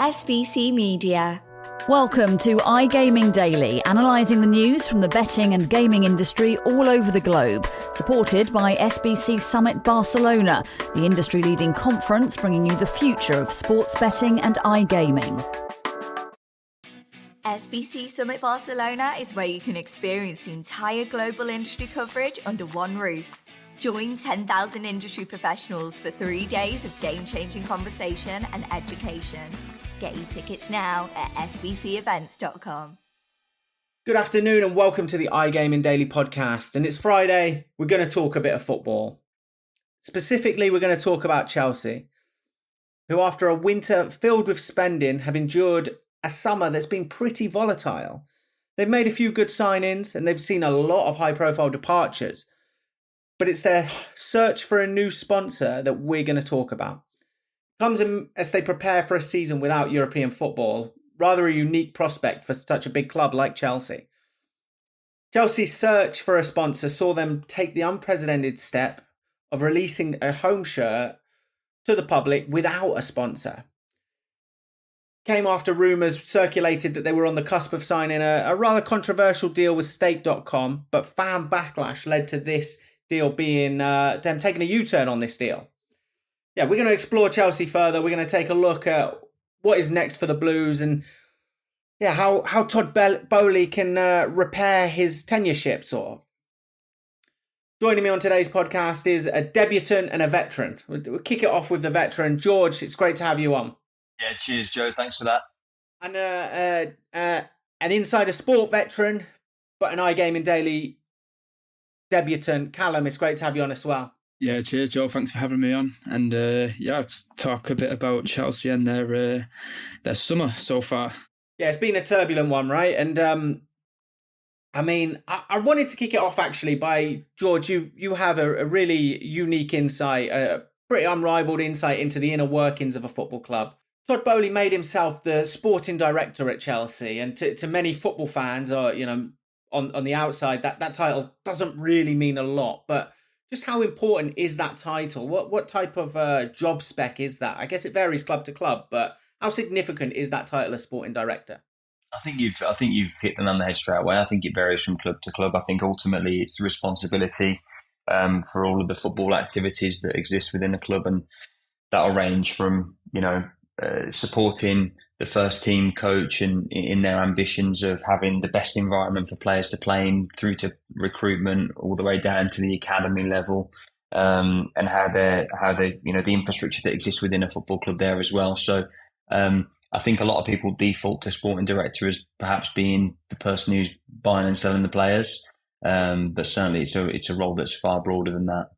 SBC Media. Welcome to iGaming Daily, analysing the news from the betting and gaming industry all over the globe. Supported by SBC Summit Barcelona, the industry-leading conference bringing you the future of sports betting and iGaming. SBC Summit Barcelona is where you can experience the entire global industry coverage under one roof. Join 10,000 industry professionals for 3 days of game-changing conversation and education. Get your tickets now at sbcevents.com. Good afternoon and welcome to the iGaming Daily podcast. And it's Friday. We're going to talk a bit of football. Specifically, we're going to talk about Chelsea, who after a winter filled with spending have endured a summer that's been pretty volatile. They've made a few good signings and they've seen a lot of high-profile departures. But it's their search for a new sponsor that we're going to talk about. Comes in as they prepare for a season without European football, rather a unique prospect for such a big club like Chelsea. Chelsea's search for a sponsor saw them take the unprecedented step of releasing a home shirt to the public without a sponsor. Came after rumours circulated that they were on the cusp of signing a rather controversial deal with Stake.com, but fan backlash led to this deal being them taking a U-turn on this deal. Yeah, we're going to explore Chelsea further. We're going to take a look at what is next for the Blues and how Todd Bowley can repair his tenureship, sort of. Joining me on today's podcast is a debutant and a veteran. We'll kick it off with the veteran. George, it's great to have you on. Yeah, cheers, Joe. Thanks for that. And an Insider Sport veteran, but an iGaming Daily debutant. Callum, it's great to have you on as well. Yeah, cheers, Joe. Thanks for having me on. And talk a bit about Chelsea and their summer so far. Yeah, it's been a turbulent one, right? And I wanted to kick it off actually by George. You have a really unique insight, a pretty unrivaled insight into the inner workings of a football club. Todd Bowley made himself the sporting director at Chelsea, and to many football fans, or on the outside, that title doesn't really mean a lot, but just how important is that title? What type of job spec is that? I guess it varies club to club, but how significant is that title as sporting director? I think you've hit the nail on the head straight away. I think it varies from club to club. I think ultimately it's the responsibility for all of the football activities that exist within the club, and that'll range from supporting the first team coach and in their ambitions of having the best environment for players to play in, through to recruitment, all the way down to the academy level, and how the infrastructure that exists within a football club there as well. So I think a lot of people default to sporting director as perhaps being the person who's buying and selling the players, but certainly it's a role that's far broader than that.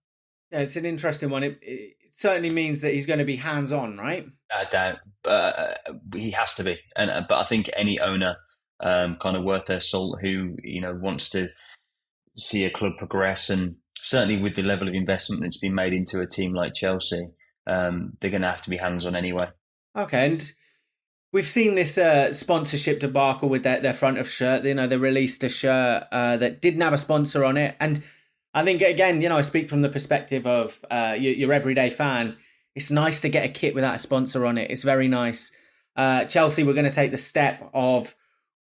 Yeah, it's an interesting one. It certainly means that he's going to be hands-on, right? I doubt, he has to be. But I think any owner, kind of worth their salt, who wants to see a club progress, and certainly with the level of investment that's been made into a team like Chelsea, they're going to have to be hands-on anyway. Okay, and we've seen this sponsorship debacle with their front of shirt. They released a shirt that didn't have a sponsor on it, and I think, again, I speak from the perspective of your everyday fan. It's nice to get a kit without a sponsor on it. It's very nice. Chelsea were going to take the step of,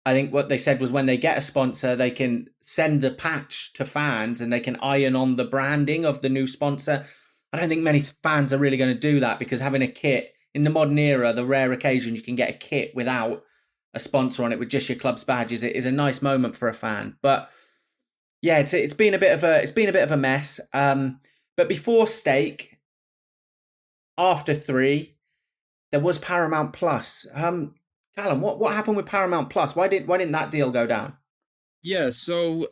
I think what they said was when they get a sponsor, they can send the patch to fans and they can iron on the branding of the new sponsor. I don't think many fans are really going to do that, because having a kit in the modern era, the rare occasion you can get a kit without a sponsor on it with just your club's badges, it is a nice moment for a fan. But yeah, it's been a bit of a mess. But before Stake, after 3, there was Paramount Plus. Callum, what happened with Paramount Plus? Why didn't that deal go down? Yeah, so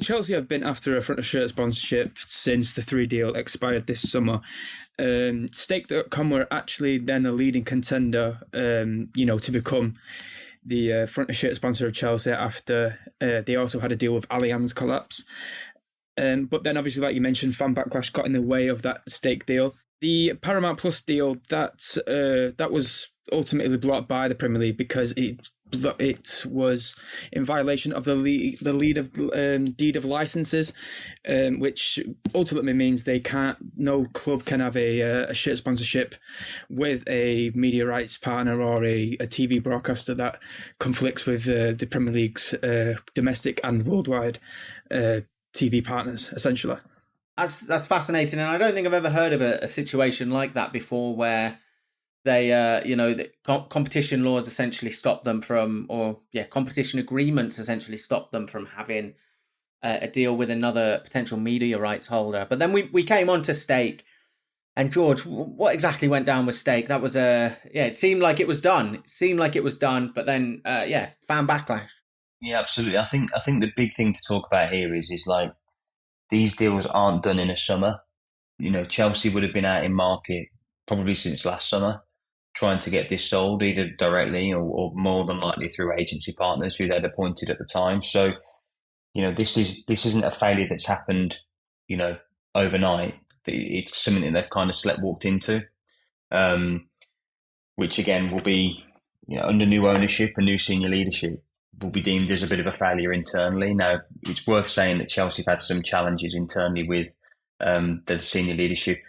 Chelsea have been after a front of shirt sponsorship since the 3 deal expired this summer. Stake.com were actually then a leading contender, to become the front of shirt sponsor of Chelsea after they also had a deal with Allianz collapse. But then obviously, like you mentioned, fan backlash got in the way of that Stake deal. The Paramount Plus deal, that was ultimately blocked by the Premier League because it it was in violation of the deed of licenses, which ultimately means no club can have a shirt sponsorship with a media rights partner or a TV broadcaster that conflicts with the Premier League's domestic and worldwide TV partners, essentially. That's fascinating, and I don't think I've ever heard of a situation like that before, where they, the competition laws essentially stop them from, competition agreements essentially stop them from having a deal with another potential media rights holder. But then we came on to Stake, and George, what exactly went down with Stake? That was it seemed like it was done. But then fan backlash. Yeah, absolutely. I think the big thing to talk about here is like, these deals aren't done in a summer. Chelsea would have been out in market probably since last summer, trying to get this sold either directly or more than likely through agency partners who they'd appointed at the time. So, this isn't a failure that's happened, overnight. It's something that they've kind of walked into, which again will be, under new ownership and new senior leadership, will be deemed as a bit of a failure internally. Now, it's worth saying that Chelsea have had some challenges internally with the senior leadership,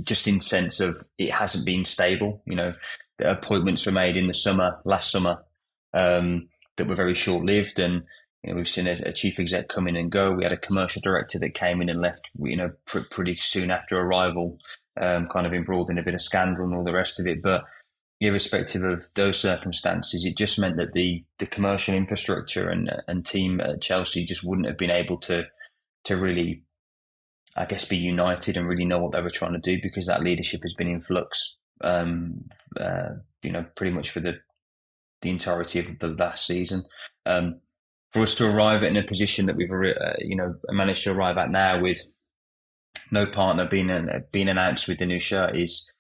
just in sense of it hasn't been stable. The appointments were made in the last summer, that were very short-lived, and we've seen a chief exec come in and go. We had a commercial director that came in and left, pretty soon after arrival, kind of embroiled in a bit of scandal and all the rest of it. But irrespective of those circumstances, it just meant that the commercial infrastructure and team at Chelsea just wouldn't have been able to really, I guess, be united and really know what they were trying to do, because that leadership has been in flux, pretty much for the entirety of the last season. For us to arrive in a position that we've, managed to arrive at now, with no partner being announced with the new shirt, is,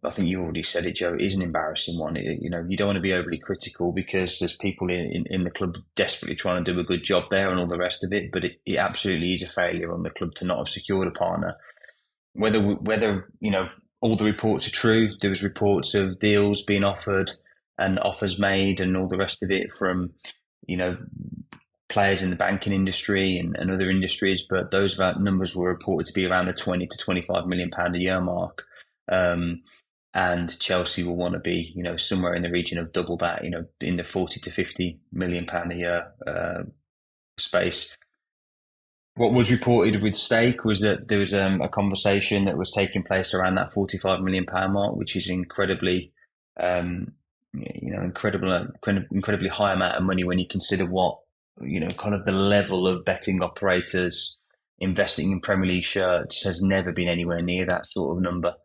I think you already said it, Joe, it is an embarrassing one. You don't want to be overly critical, because there's people in the club desperately trying to do a good job there and all the rest of it. But it absolutely is a failure on the club to not have secured a partner. Whether all the reports are true, there was reports of deals being offered and offers made and all the rest of it from, players in the banking industry and other industries. But those numbers were reported to be around the 20 to 25 million pound a year mark. And Chelsea will want to be, somewhere in the region of double that, in the 40 to 50 million pound a year space. What was reported with Stake was that there was a conversation that was taking place around that 45 million pound mark, which is incredibly high amount of money when you consider what, kind of the level of betting operators investing in Premier League shirts has never been anywhere near that sort of number.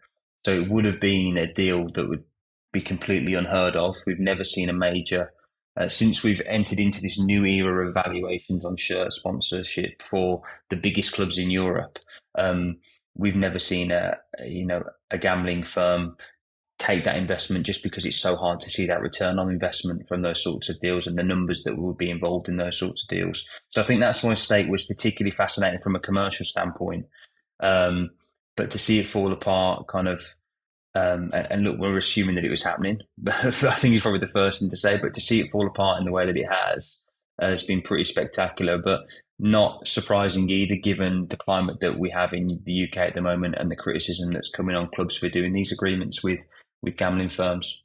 So it would have been a deal that would be completely unheard of. We've never seen a major, since we've entered into this new era of valuations on shirt sponsorship for the biggest clubs in Europe. We've never seen a gambling firm take that investment, just because it's so hard to see that return on investment from those sorts of deals and the numbers that would be involved in those sorts of deals. So I think that's why Stake was particularly fascinating from a commercial standpoint. But to see it fall apart, kind of, and look, we're assuming that it was happening, but I think it's probably the first thing to say, but to see it fall apart in the way that it has been pretty spectacular, but not surprising either, given the climate that we have in the UK at the moment and the criticism that's coming on clubs for doing these agreements with gambling firms.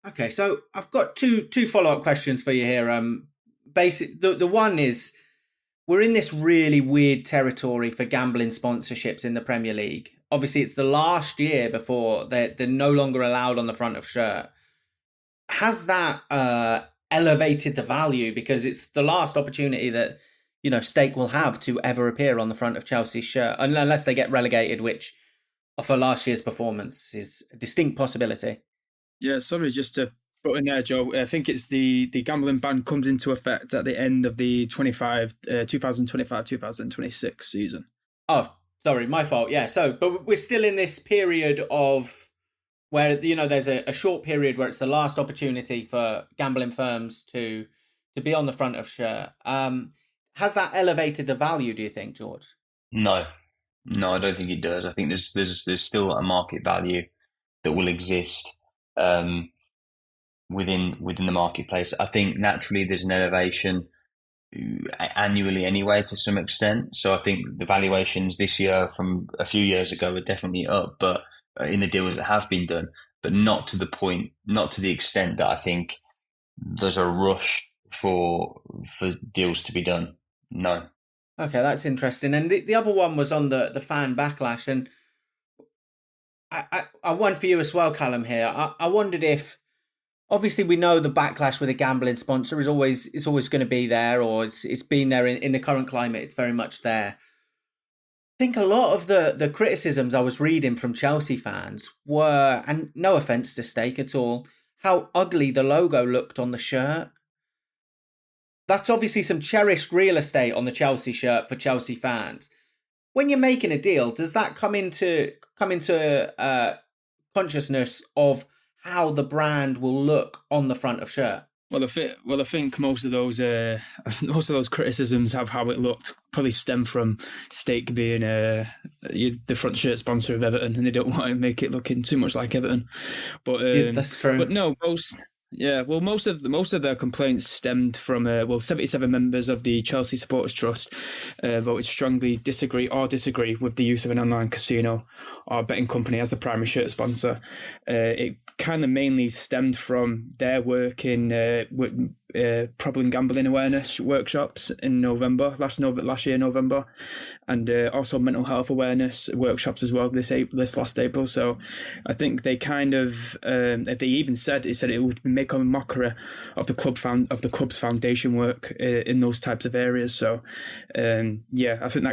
Okay, so I've got two follow-up questions for you here. The one is, we're in this really weird territory for gambling sponsorships in the Premier League. Obviously, it's the last year before they're no longer allowed on the front of shirt. Has that elevated the value, because it's the last opportunity that Stake will have to ever appear on the front of Chelsea's shirt, unless they get relegated, which, for last year's performance, is a distinct possibility. Yeah, sorry, just to put in there, Joe, I think it's the gambling ban comes into effect at the end of the 2025-2026 season. Oh, sorry, my fault. Yeah, so, but we're still in this period of where, there's a short period where it's the last opportunity for gambling firms to be on the front of shirt. Has that elevated the value, do you think, George? No, I don't think it does. I think there's still a market value that will exist. within the marketplace. I think naturally there's an elevation annually anyway to some extent. So I think the valuations this year from a few years ago are definitely up, but in the deals that have been done, but not to the extent that I think there's a rush for deals to be done. No. Okay, that's interesting. And the other one was on the fan backlash, and I one for you as well, Callum. Here, I wondered if, obviously, we know the backlash with a gambling sponsor is always going to be there, or it's been there in the current climate. It's very much there. I think a lot of the criticisms I was reading from Chelsea fans were, and no offence to Stake at all, how ugly the logo looked on the shirt. That's obviously some cherished real estate on the Chelsea shirt for Chelsea fans. When you're making a deal, does that come into consciousness of how the brand will look on the front of shirt? Well, I think most of those criticisms have how it looked probably stem from Stake being the front shirt sponsor of Everton, and they don't want to make it looking too much like Everton. But that's true. But no, most of their complaints stemmed from 77 members of the Chelsea Supporters Trust voted strongly disagree with the use of an online casino or betting company as the primary shirt sponsor. It kind of mainly stemmed from their work in problem gambling awareness workshops in last year November, and also mental health awareness workshops as well this last April. So I think they kind of they even said it would make a mockery of the club's foundation work in those types of areas. So I think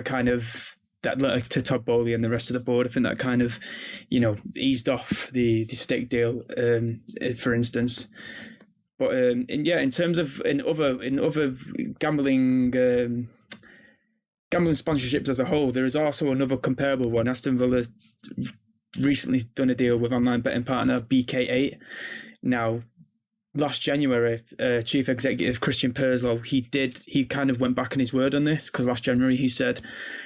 that led to Todd Bowley and the rest of the board. I think that kind of, eased off the Stake deal, for instance. But in terms of in other gambling sponsorships as a whole, there is also another comparable one. Aston Villa recently done a deal with online betting partner BK8. Now, last January, Chief Executive Christian Purslow, he kind of went back on his word on this, because last January he said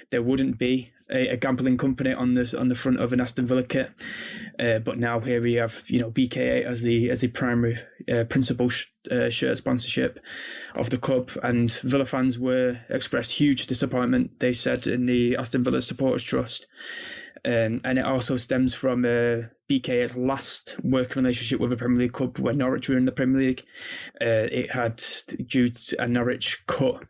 there wouldn't be a gambling company on the front of an Aston Villa kit, but now here we have BK8 as the primary principal shirt sponsorship of the club, and Villa fans expressed huge disappointment, they said, in the Aston Villa Supporters Trust. And it also stems from BK's last working relationship with a Premier League club when Norwich were in the Premier League. It had, Norwich cut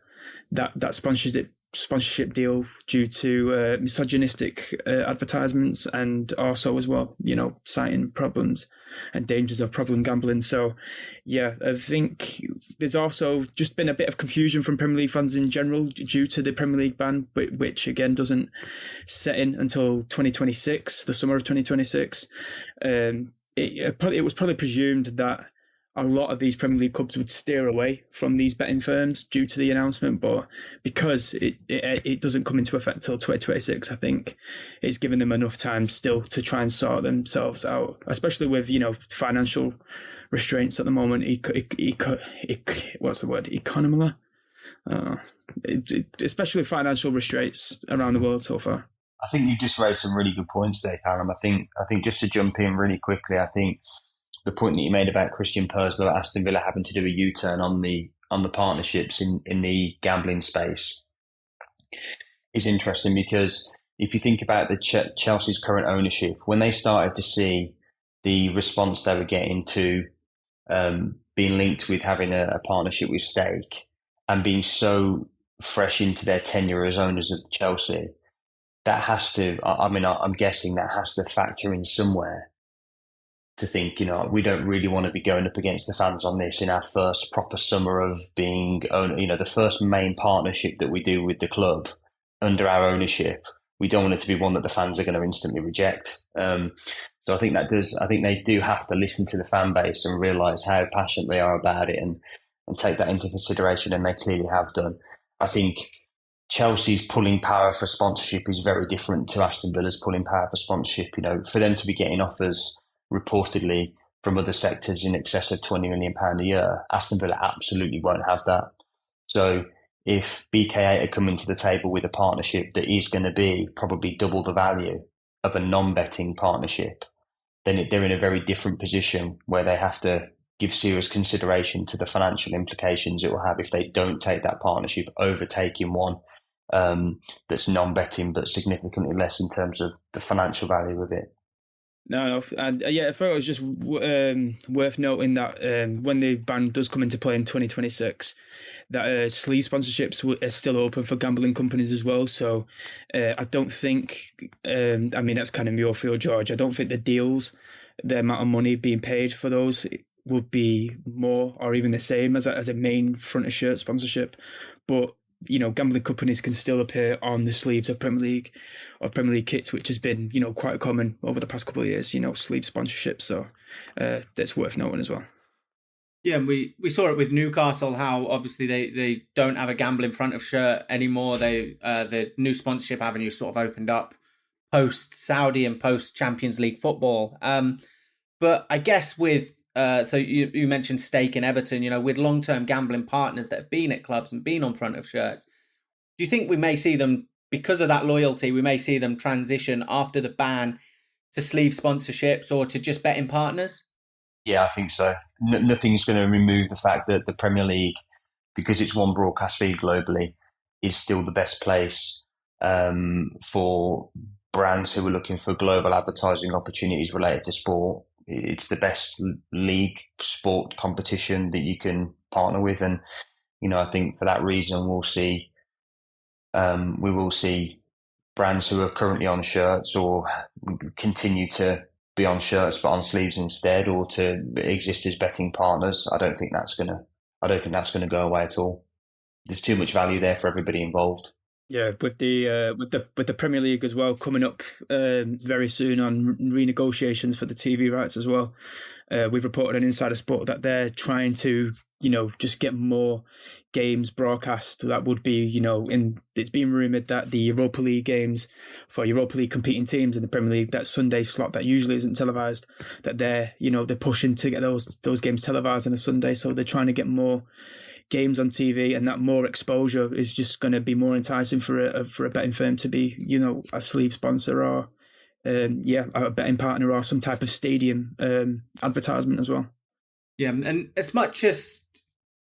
that sponsorship deal due to misogynistic advertisements, and also as well, citing problems and dangers of problem gambling. So, I think there's also just been a bit of confusion from Premier League fans in general due to the Premier League ban, which again doesn't set in until 2026, the summer of 2026. It was probably presumed that a lot of these Premier League clubs would steer away from these betting firms due to the announcement, but because it doesn't come into effect till 2026, I think it's given them enough time still to try and sort themselves out, especially with financial restraints at the moment. What's the word? Economically, especially financial restraints around the world so far. I think you've just raised some really good points there, Callum. I think just to jump in really quickly, I think the point that you made about Christian Purslow at Aston Villa having to do a U-turn on the partnerships in the gambling space is interesting, because if you think about the Chelsea's current ownership, when they started to see the response they were getting to being linked with having a partnership with Stake and being so fresh into their tenure as owners of Chelsea, that has to, I'm guessing that has to factor in somewhere to think, we don't really want to be going up against the fans on this in our first proper summer of being, the first main partnership that we do with the club under our ownership. We don't want it to be one that the fans are going to instantly reject. So I think they do have to listen to the fan base and realise how passionate they are about it and take that into consideration, and they clearly have done. I think Chelsea's pulling power for sponsorship is very different to Aston Villa's pulling power for sponsorship. For them to be getting offers reportedly from other sectors in excess of £20 million a year, Aston Villa absolutely won't have that. So if BK8 are coming to the table with a partnership that is going to be probably double the value of a non-betting partnership, then they're in a very different position where they have to give serious consideration to the financial implications it will have if they don't take that partnership over taking one that's non-betting but significantly less in terms of the financial value of it. No, and I thought it was just worth noting that when the ban does come into play in 2026, that sleeve sponsorships are still open for gambling companies as well. So I don't think, I mean, that's kind of your field, George. I don't think the deals, the amount of money being paid for those would be more or even the same as a main front of shirt sponsorship. But gambling companies can still appear on the sleeves of Premier League kits, which has been, quite common over the past couple of years, sleeve sponsorship. So that's worth noting as well. Yeah, and we saw it with Newcastle, how obviously they don't have a gambling front of shirt anymore. The new sponsorship avenue sort of opened up post Saudi and post Champions League football. But I guess with so you mentioned Stake and Everton, with long-term gambling partners that have been at clubs and been on front of shirts, do you think we may see them, because of that loyalty, we may see them transition after the ban to sleeve sponsorships or to just betting partners? Yeah, I think so. Nothing's going to remove the fact that the Premier League, because it's one broadcast feed globally, is still the best place for brands who are looking for global advertising opportunities related to sport. It's the best league sport competition that you can partner with. And, I think for that reason, we will see brands who are currently on shirts or continue to be on shirts but on sleeves instead, or to exist as betting partners. I don't think that's gonna go away at all. There's too much value there for everybody involved. Yeah, with the Premier League as well coming up very soon on renegotiations for the TV rights as well. We've reported on Insider Sport that they're trying to, just get more games broadcast. That would be, it's been rumoured that the Europa League games for Europa League competing teams in the Premier League, that Sunday slot that usually isn't televised, that they're pushing to get those games televised on a Sunday. So they're trying to get more games on TV, and that more exposure is just going to be more enticing for a betting firm to be, a sleeve sponsor or a betting partner or some type of stadium advertisement as well. Yeah, and as much as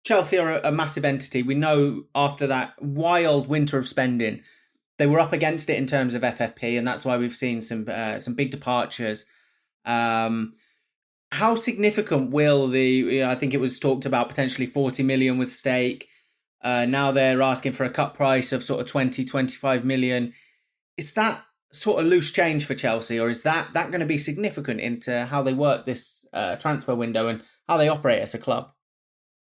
Chelsea are a massive entity, we know after that wild winter of spending, they were up against it in terms of FFP, and that's why we've seen some big departures. How significant will I think it was talked about potentially 40 million with Stake. Now they're asking for a cut price of sort of 20, 25 million. Is that sort of loose change for Chelsea, or is that going to be significant into how they work this transfer window and how they operate as a club?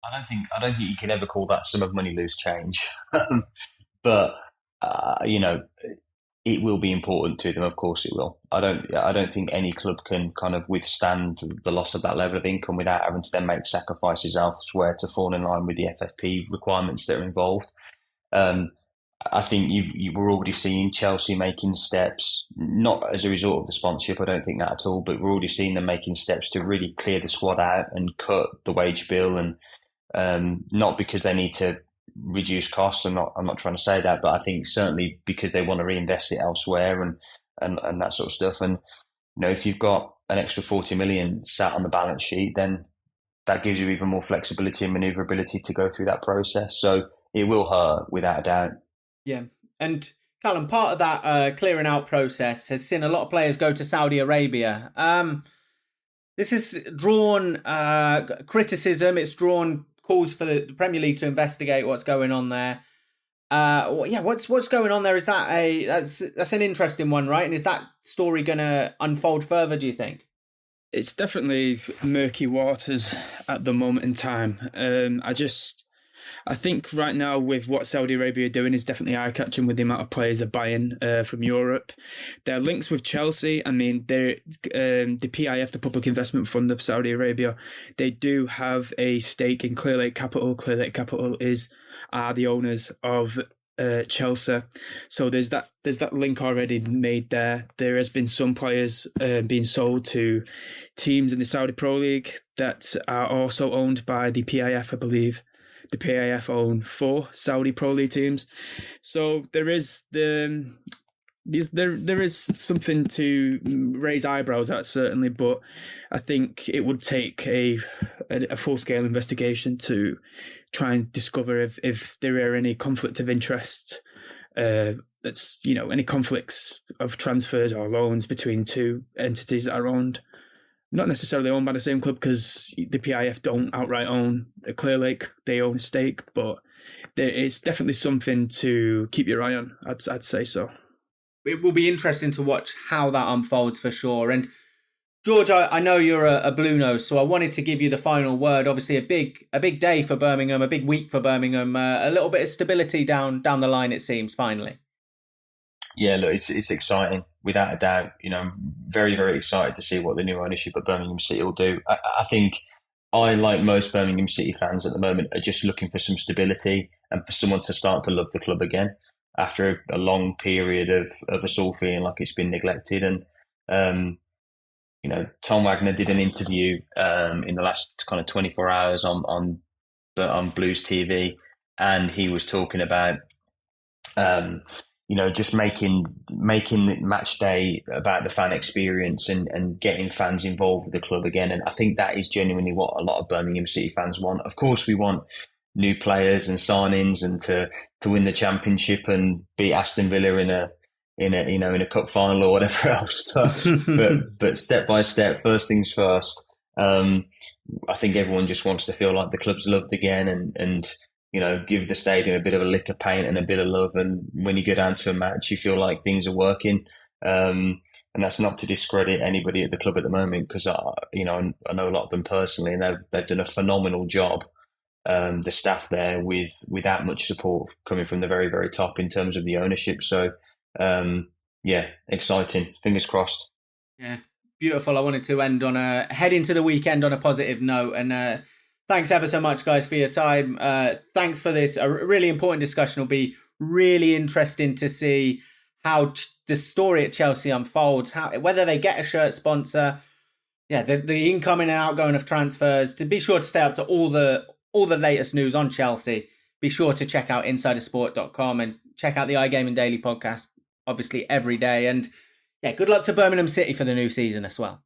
I don't think you can ever call that sum of money loose change, but it will be important to them. Of course, it will. I don't think any club can kind of withstand the loss of that level of income without having to then make sacrifices elsewhere to fall in line with the FFP requirements that are involved. I think you were already seeing Chelsea making steps, not as a result of the sponsorship. I don't think that at all, but we're already seeing them making steps to really clear the squad out and cut the wage bill, and not because they need to reduce costs. I'm not trying to say that, but I think certainly because they want to reinvest it elsewhere and that sort of stuff. And if you've got an extra 40 million sat on the balance sheet, then that gives you even more flexibility and maneuverability to go through that process. So it will hurt without a doubt. Yeah, and Callum, part of that clearing out process has seen a lot of players go to Saudi Arabia. This has drawn criticism. It's drawn calls for the Premier League to investigate what's going on there. What's going on there? Is that's an interesting one, right? And is that story going to unfold further, do you think? It's definitely murky waters at the moment in time. I think right now with what Saudi Arabia are doing is definitely eye-catching with the amount of players they're buying from Europe. Their links with Chelsea, I mean, they're the PIF, the Public Investment Fund of Saudi Arabia, they do have a stake in Clear Lake Capital. Clear Lake Capital are the owners of Chelsea. So there's that link already made there. There has been some players being sold to teams in the Saudi Pro League that are also owned by the PIF, I believe. The PIF own 4 Saudi Pro League teams, so there is something to raise eyebrows at, certainly. But I think it would take a a full-scale investigation to try and discover if there are any conflict of interest, that's, any conflicts of transfers or loans between two entities that are owned, not necessarily owned by the same club, because the PIF don't outright own Clear Lake. They own a stake, but it's definitely something to keep your eye on. I'd say so. It will be interesting to watch how that unfolds for sure. And George, I know you're a Blue Nose, so I wanted to give you the final word. Obviously, a big day for Birmingham, a big week for Birmingham. A little bit of stability down the line, it seems. Finally. Yeah, look, it's exciting without a doubt. I'm very, very excited to see what the new ownership of Birmingham City will do. I think I, like most Birmingham City fans at the moment, are just looking for some stability and for someone to start to love the club again after a long period of us all feeling like it's been neglected. And Tom Wagner did an interview in the last kind of 24 hours on Blues TV, and he was talking about just making match day about the fan experience and getting fans involved with the club again. And I think that is genuinely what a lot of Birmingham City fans want. Of course, we want new players and signings and to win the championship and beat Aston Villa in a cup final or whatever else. But step by step, first things first. I think everyone just wants to feel like the club's loved again and give the stadium a bit of a lick of paint and a bit of love. And when you go down to a match, you feel like things are working. And that's not to discredit anybody at the club at the moment, because I know a lot of them personally, and they've done a phenomenal job. The staff there without much support coming from the very, very top in terms of the ownership. So, exciting. Fingers crossed. Yeah, beautiful. I wanted to head into the weekend on a positive note. And thanks ever so much, guys, for your time. Thanks for this. A really important discussion. Will be really interesting to see how the story at Chelsea unfolds, whether they get a shirt sponsor, the incoming and outgoing of transfers. To be sure to stay up to all the latest news on Chelsea, be sure to check out insidersport.com and check out the iGaming Daily podcast, obviously, every day. And good luck to Birmingham City for the new season as well.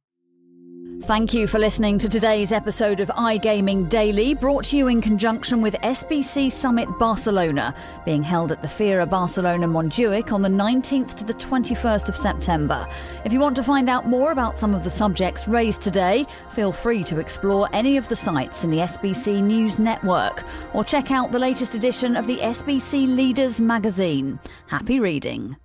Thank you for listening to today's episode of iGaming Daily, brought to you in conjunction with SBC Summit Barcelona, being held at the Fira Barcelona Montjuic on the 19th to the 21st of September. If you want to find out more about some of the subjects raised today, feel free to explore any of the sites in the SBC News Network or check out the latest edition of the SBC Leaders magazine. Happy reading.